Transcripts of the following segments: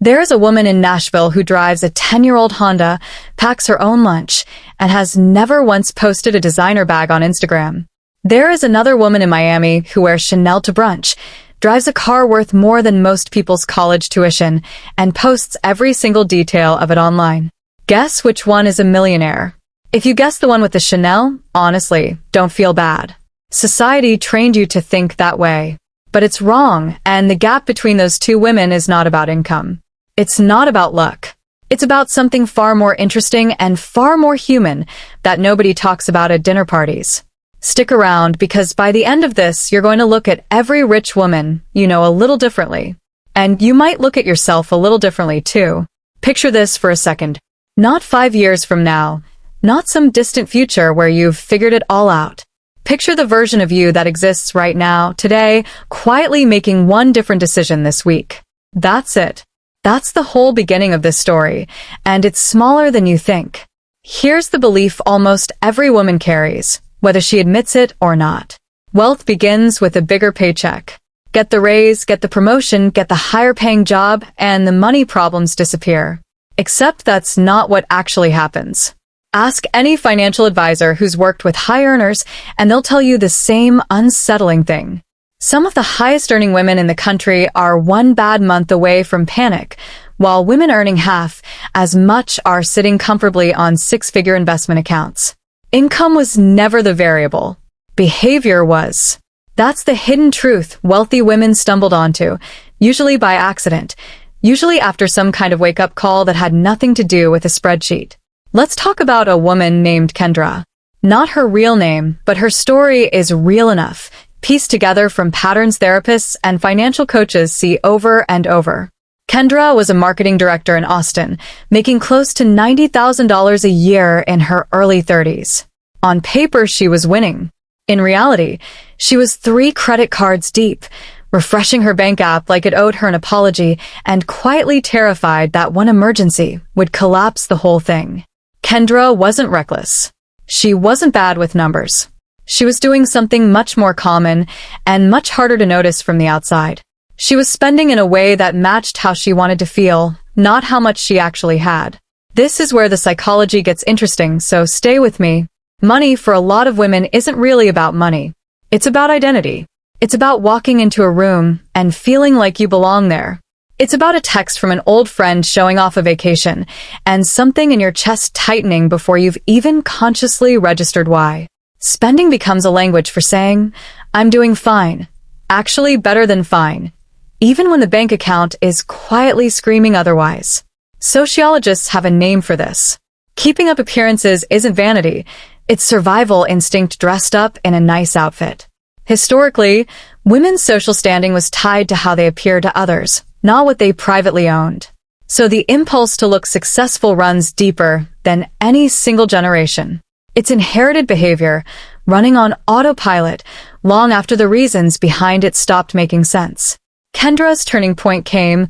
There is a woman in Nashville who drives a 10-year-old Honda, packs her own lunch, and has never once posted a designer bag on Instagram. There is another woman in Miami who wears Chanel to brunch, drives a car worth more than most people's college tuition, and posts every single detail of it online. Guess which one is a millionaire? If you guess the one with the Chanel, honestly, don't feel bad. Society trained you to think that way. But it's wrong, and the gap between those two women is not about income. It's not about luck. It's about something far more interesting and far more human that nobody talks about at dinner parties. Stick around, because by the end of this, you're going to look at every rich woman you know a little differently. And you might look at yourself a little differently too. Picture this for a second. Not 5 years from now, not some distant future where you've figured it all out. Picture the version of you that exists right now, today, quietly making one different decision this week. That's it. That's the whole beginning of this story, and it's smaller than you think. Here's the belief almost every woman carries, whether she admits it or not. Wealth begins with a bigger paycheck. Get the raise, get the promotion, get the higher-paying job, and the money problems disappear. Except that's not what actually happens. Ask any financial advisor who's worked with high earners, and they'll tell you the same unsettling thing. Some of the highest-earning women in the country are one bad month away from panic, while women earning half as much are sitting comfortably on six-figure investment accounts. Income was never the variable. Behavior was. That's the hidden truth wealthy women stumbled onto, usually by accident, usually after some kind of wake-up call that had nothing to do with a spreadsheet. Let's talk about a woman named Kendra. Not her real name, but her story is real enough, pieced together from patterns therapists and financial coaches see over and over. Kendra was a marketing director in Austin, making close to $90,000 a year in her early 30s. On paper, she was winning. In reality, she was 3 credit cards deep, refreshing her bank app like it owed her an apology, and quietly terrified that one emergency would collapse the whole thing. Kendra wasn't reckless. She wasn't bad with numbers. She was doing something much more common and much harder to notice from the outside. She was spending in a way that matched how she wanted to feel, not how much she actually had. This is where the psychology gets interesting, so stay with me. Money for a lot of women isn't really about money. It's about identity. It's about walking into a room and feeling like you belong there. It's about a text from an old friend showing off a vacation and something in your chest tightening before you've even consciously registered why. Spending becomes a language for saying, I'm doing fine, actually better than fine, even when the bank account is quietly screaming otherwise. Sociologists have a name for this. Keeping up appearances isn't vanity, it's survival instinct dressed up in a nice outfit. Historically, women's social standing was tied to how they appeared to others, not what they privately owned. So the impulse to look successful runs deeper than any single generation. It's inherited behavior, running on autopilot, long after the reasons behind it stopped making sense. Kendra's turning point came,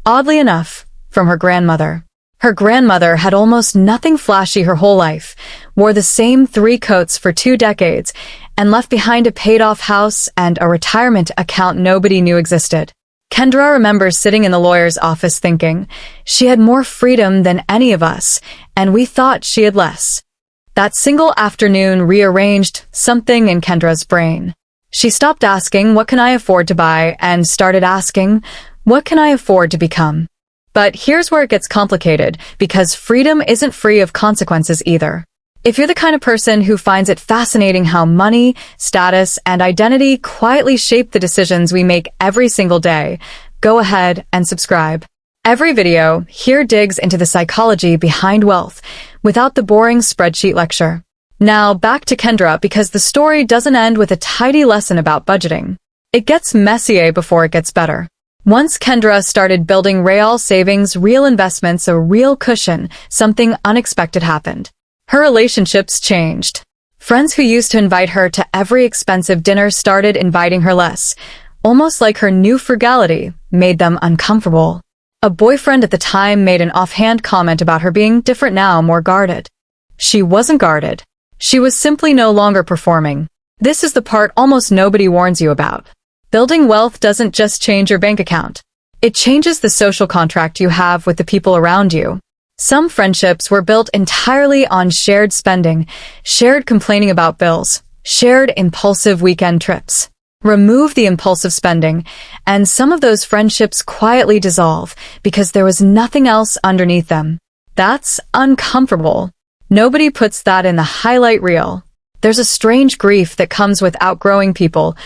oddly enough, from her grandmother. Her grandmother had almost nothing flashy her whole life, wore the same 3 coats for 2 decades, and left behind a paid-off house and a retirement account nobody knew existed. Kendra remembers sitting in the lawyer's office thinking, she had more freedom than any of us, and we thought she had less. That single afternoon rearranged something in Kendra's brain. She stopped asking, what can I afford to buy, and started asking, what can I afford to become? But here's where it gets complicated, because freedom isn't free of consequences either. If you're the kind of person who finds it fascinating how money, status, and identity quietly shape the decisions we make every single day, go ahead and subscribe. Every video here digs into the psychology behind wealth, without the boring spreadsheet lecture. Now back to Kendra, because the story doesn't end with a tidy lesson about budgeting. It gets messier before it gets better. Once Kendra started building real savings, real investments, a real cushion, something unexpected happened. Her relationships changed. Friends who used to invite her to every expensive dinner started inviting her less, almost like her new frugality made them uncomfortable. A boyfriend at the time made an offhand comment about her being different now, more guarded. She wasn't guarded. She was simply no longer performing. This is the part almost nobody warns you about. Building wealth doesn't just change your bank account. It changes the social contract you have with the people around you. Some friendships were built entirely on shared spending, shared complaining about bills, shared impulsive weekend trips. Remove the impulsive spending, and some of those friendships quietly dissolve because there was nothing else underneath them. That's uncomfortable. Nobody puts that in the highlight reel. There's a strange grief that comes with outgrowing people,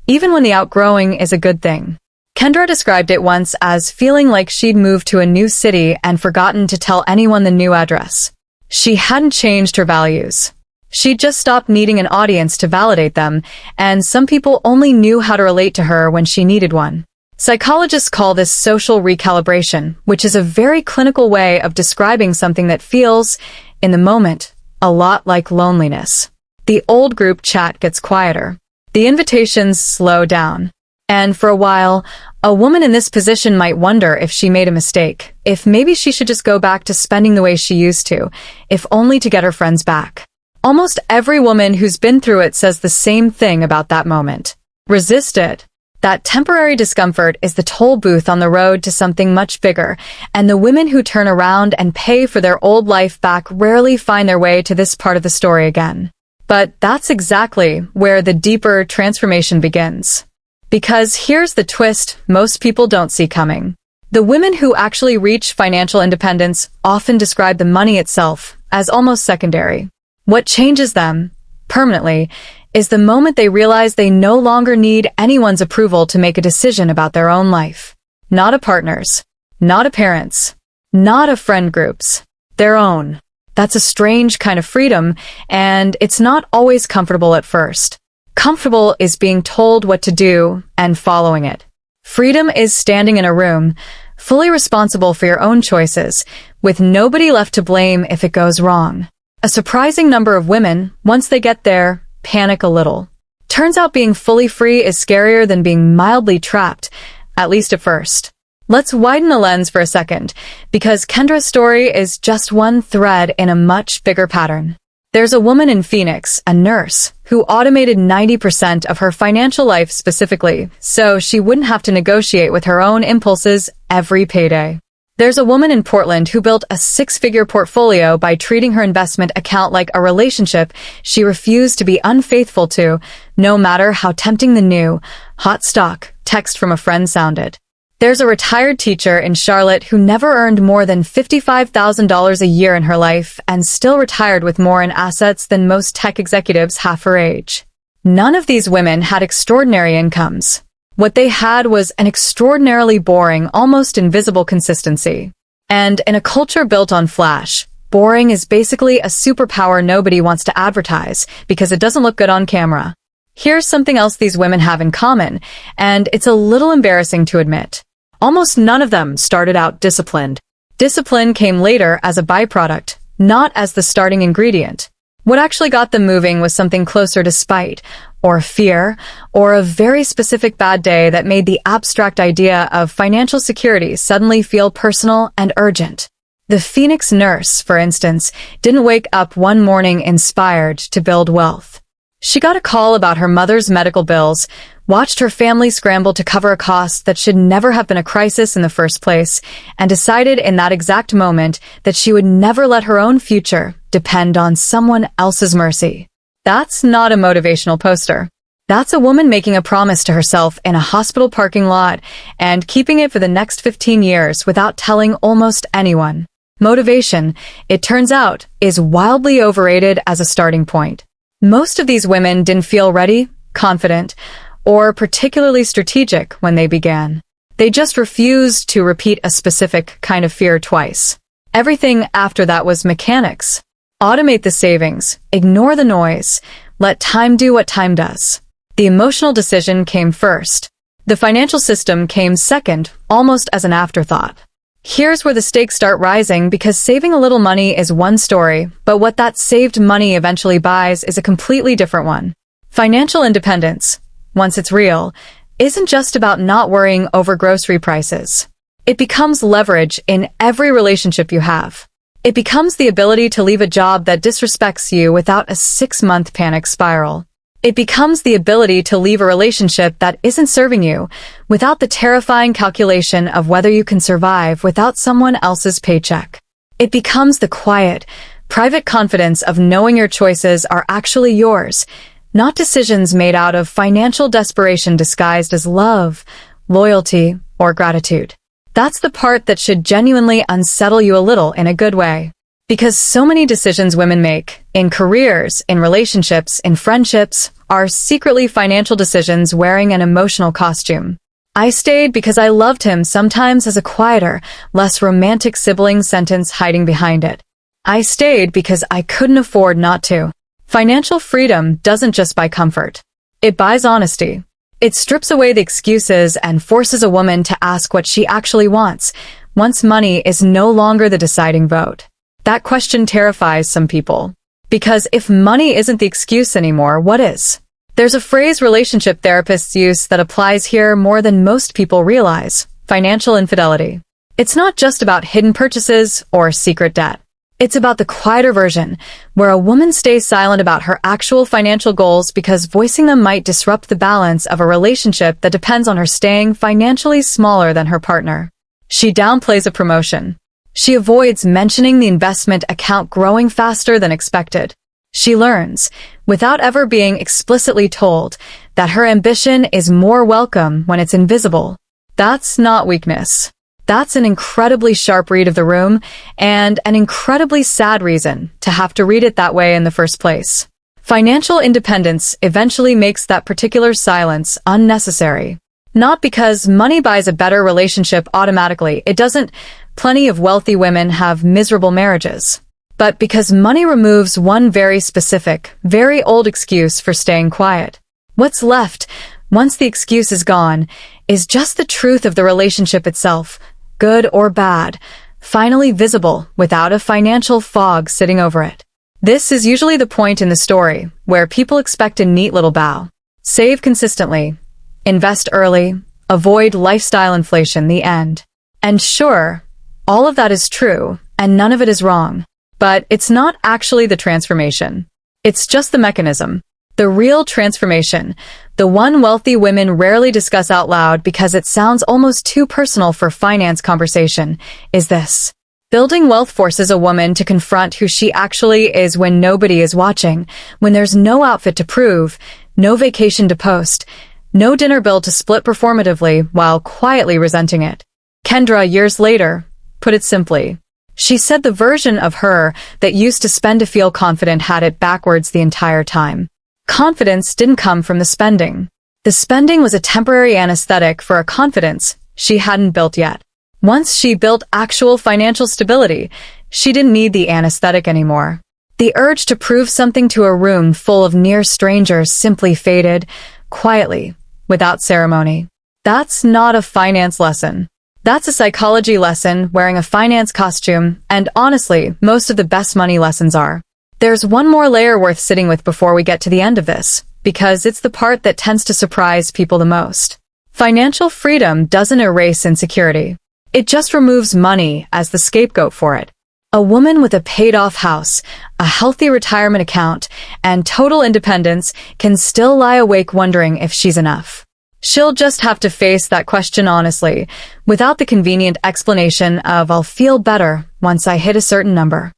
even when the outgrowing is a good thing. Kendra described it once as feeling like she'd moved to a new city and forgotten to tell anyone the new address. She hadn't changed her values. She'd just stopped needing an audience to validate them, and some people only knew how to relate to her when she needed one. Psychologists call this social recalibration, which is a very clinical way of describing something that feels, in the moment, a lot like loneliness. The old group chat gets quieter. The invitations slow down. And for a while, a woman in this position might wonder if she made a mistake, if maybe she should just go back to spending the way she used to, if only to get her friends back. Almost every woman who's been through it says the same thing about that moment. Resist it. That temporary discomfort is the toll booth on the road to something much bigger, and the women who turn around and pay for their old life back rarely find their way to this part of the story again. But that's exactly where the deeper transformation begins. Because here's the twist most people don't see coming. The women who actually reach financial independence often describe the money itself as almost secondary. What changes them, permanently, is the moment they realize they no longer need anyone's approval to make a decision about their own life. Not a partner's, not a parent's, not a friend group's, their own. That's a strange kind of freedom, and it's not always comfortable at first. Comfortable is being told what to do and following it. Freedom is standing in a room, fully responsible for your own choices, with nobody left to blame if it goes wrong. A surprising number of women, once they get there, panic a little. Turns out being fully free is scarier than being mildly trapped, at least at first. Let's widen the lens for a second, because Kendra's story is just one thread in a much bigger pattern. There's a woman in Phoenix, a nurse, who automated 90% of her financial life specifically, so she wouldn't have to negotiate with her own impulses every payday. There's a woman in Portland who built a 6-figure portfolio by treating her investment account like a relationship she refused to be unfaithful to, no matter how tempting the new, hot stock text from a friend sounded. There's a retired teacher in Charlotte who never earned more than $55,000 a year in her life and still retired with more in assets than most tech executives half her age. None of these women had extraordinary incomes. What they had was an extraordinarily boring, almost invisible consistency. And in a culture built on flash, boring is basically a superpower nobody wants to advertise because it doesn't look good on camera. Here's something else these women have in common, and it's a little embarrassing to admit. Almost none of them started out disciplined. Discipline came later as a byproduct, not as the starting ingredient. What actually got them moving was something closer to spite, or fear, or a very specific bad day that made the abstract idea of financial security suddenly feel personal and urgent. The Phoenix nurse, for instance, didn't wake up one morning inspired to build wealth. She got a call about her mother's medical bills, watched her family scramble to cover a cost that should never have been a crisis in the first place, and decided in that exact moment that she would never let her own future depend on someone else's mercy. That's not a motivational poster. That's a woman making a promise to herself in a hospital parking lot and keeping it for the next 15 years without telling almost anyone. Motivation, it turns out, is wildly overrated as a starting point. Most of these women didn't feel ready, confident, or particularly strategic when they began. They just refused to repeat a specific kind of fear twice. Everything after that was mechanics. Automate the savings, ignore the noise, let time do what time does. The emotional decision came first. The financial system came second, almost as an afterthought. Here's where the stakes start rising because saving a little money is one story, but what that saved money eventually buys is a completely different one. Financial independence, once it's real, isn't just about not worrying over grocery prices. It becomes leverage in every relationship you have. It becomes the ability to leave a job that disrespects you without a 6-month panic spiral. It becomes the ability to leave a relationship that isn't serving you without the terrifying calculation of whether you can survive without someone else's paycheck. It becomes the quiet, private confidence of knowing your choices are actually yours, not decisions made out of financial desperation disguised as love, loyalty, or gratitude. That's the part that should genuinely unsettle you a little in a good way. Because so many decisions women make, in careers, in relationships, in friendships, are secretly financial decisions wearing an emotional costume. I stayed because I loved him, sometimes as a quieter, less romantic sibling sentence hiding behind it. I stayed because I couldn't afford not to. Financial freedom doesn't just buy comfort. It buys honesty. It strips away the excuses and forces a woman to ask what she actually wants, once money is no longer the deciding vote. That question terrifies some people. Because if money isn't the excuse anymore, what is? There's a phrase relationship therapists use that applies here more than most people realize: financial infidelity. It's not just about hidden purchases or secret debt. It's about the quieter version, where a woman stays silent about her actual financial goals because voicing them might disrupt the balance of a relationship that depends on her staying financially smaller than her partner. She downplays a promotion. She avoids mentioning the investment account growing faster than expected. She learns, without ever being explicitly told, that her ambition is more welcome when it's invisible. That's not weakness. That's an incredibly sharp read of the room, and an incredibly sad reason to have to read it that way in the first place. Financial independence eventually makes that particular silence unnecessary. Not because money buys a better relationship automatically, it doesn't. Plenty of wealthy women have miserable marriages. But because money removes one very specific, very old excuse for staying quiet. What's left, once the excuse is gone, is just the truth of the relationship itself, good or bad, finally visible without a financial fog sitting over it. This is usually the point in the story where people expect a neat little bow. Save consistently, invest early, avoid lifestyle inflation, the end. And sure, all of that is true, and none of it is wrong. But it's not actually the transformation. It's just the mechanism. The real transformation, the one wealthy women rarely discuss out loud because it sounds almost too personal for finance conversation, is this. Building wealth forces a woman to confront who she actually is when nobody is watching, when there's no outfit to prove, no vacation to post, no dinner bill to split performatively while quietly resenting it. Kendra, years later, put it simply. She said the version of her that used to spend to feel confident had it backwards the entire time. Confidence didn't come from the spending. The spending was a temporary anesthetic for a confidence she hadn't built yet. Once she built actual financial stability, she didn't need the anesthetic anymore. The urge to prove something to a room full of near strangers simply faded, quietly, without ceremony. That's not a finance lesson. That's a psychology lesson wearing a finance costume, and honestly, most of the best money lessons are. There's one more layer worth sitting with before we get to the end of this, because it's the part that tends to surprise people the most. Financial freedom doesn't erase insecurity. It just removes money as the scapegoat for it. A woman with a paid-off house, a healthy retirement account, and total independence can still lie awake wondering if she's enough. She'll just have to face that question honestly, without the convenient explanation of "I'll feel better once I hit a certain number."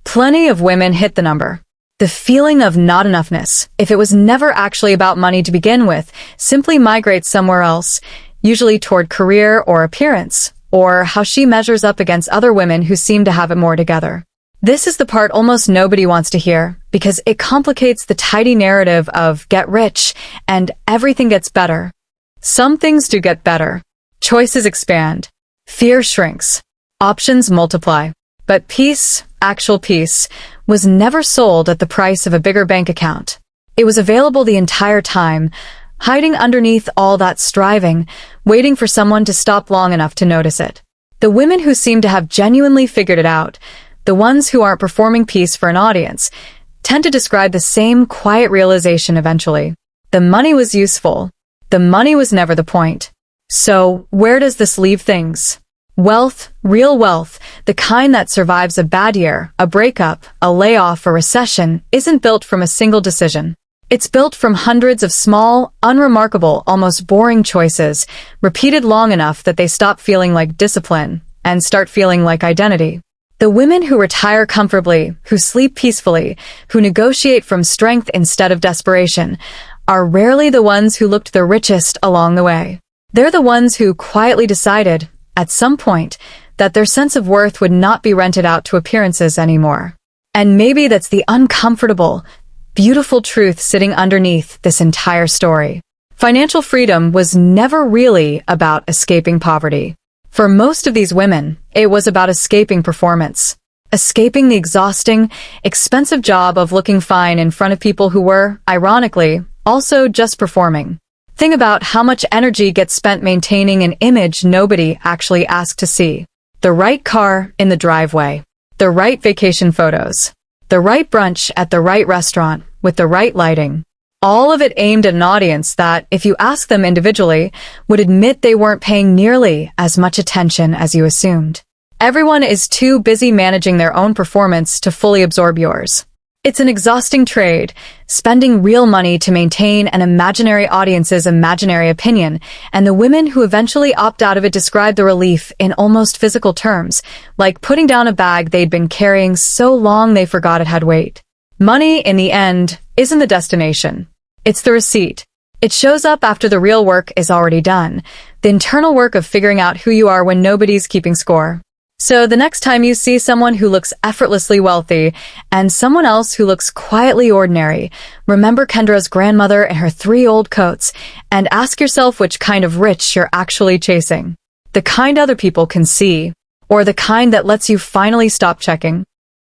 Plenty of women hit the number. The feeling of not enoughness, if it was never actually about money to begin with, simply migrates somewhere else, usually toward career or appearance, or how she measures up against other women who seem to have it more together. This is the part almost nobody wants to hear, because it complicates the tidy narrative of get rich and everything gets better. Some things do get better. Choices expand. Fear shrinks. Options multiply. But peace, actual peace, was never sold at the price of a bigger bank account. It was available the entire time, hiding underneath all that striving, waiting for someone to stop long enough to notice it. The women who seem to have genuinely figured it out, the ones who aren't performing peace for an audience, tend to describe the same quiet realization eventually. The money was useful. The money was never the point. So, where does this leave things? Wealth, real wealth, the kind that survives a bad year, a breakup, a layoff, a recession, isn't built from a single decision. It's built from hundreds of small, unremarkable, almost boring choices, repeated long enough that they stop feeling like discipline and start feeling like identity. The women who retire comfortably, who sleep peacefully, who negotiate from strength instead of desperation, are rarely the ones who looked the richest along the way. They're the ones who quietly decided, at some point, that their sense of worth would not be rented out to appearances anymore. And maybe that's the uncomfortable, beautiful truth sitting underneath this entire story. Financial freedom was never really about escaping poverty. For most of these women, it was about escaping performance. Escaping the exhausting, expensive job of looking fine in front of people who were, ironically, also just performing. Think about how much energy gets spent maintaining an image nobody actually asked to see. The right car in the driveway. The right vacation photos. The right brunch at the right restaurant with the right lighting. All of it aimed at an audience that, if you ask them individually, would admit they weren't paying nearly as much attention as you assumed. Everyone is too busy managing their own performance to fully absorb yours. It's an exhausting trade, spending real money to maintain an imaginary audience's imaginary opinion, and the women who eventually opt out of it describe the relief in almost physical terms, like putting down a bag they'd been carrying so long they forgot it had weight. Money, in the end, isn't the destination. It's the receipt. It shows up after the real work is already done, the internal work of figuring out who you are when nobody's keeping score. So the next time you see someone who looks effortlessly wealthy and someone else who looks quietly ordinary, remember Kendra's grandmother and her 3 old coats, and ask yourself which kind of rich you're actually chasing. The kind other people can see, or the kind that lets you finally stop checking.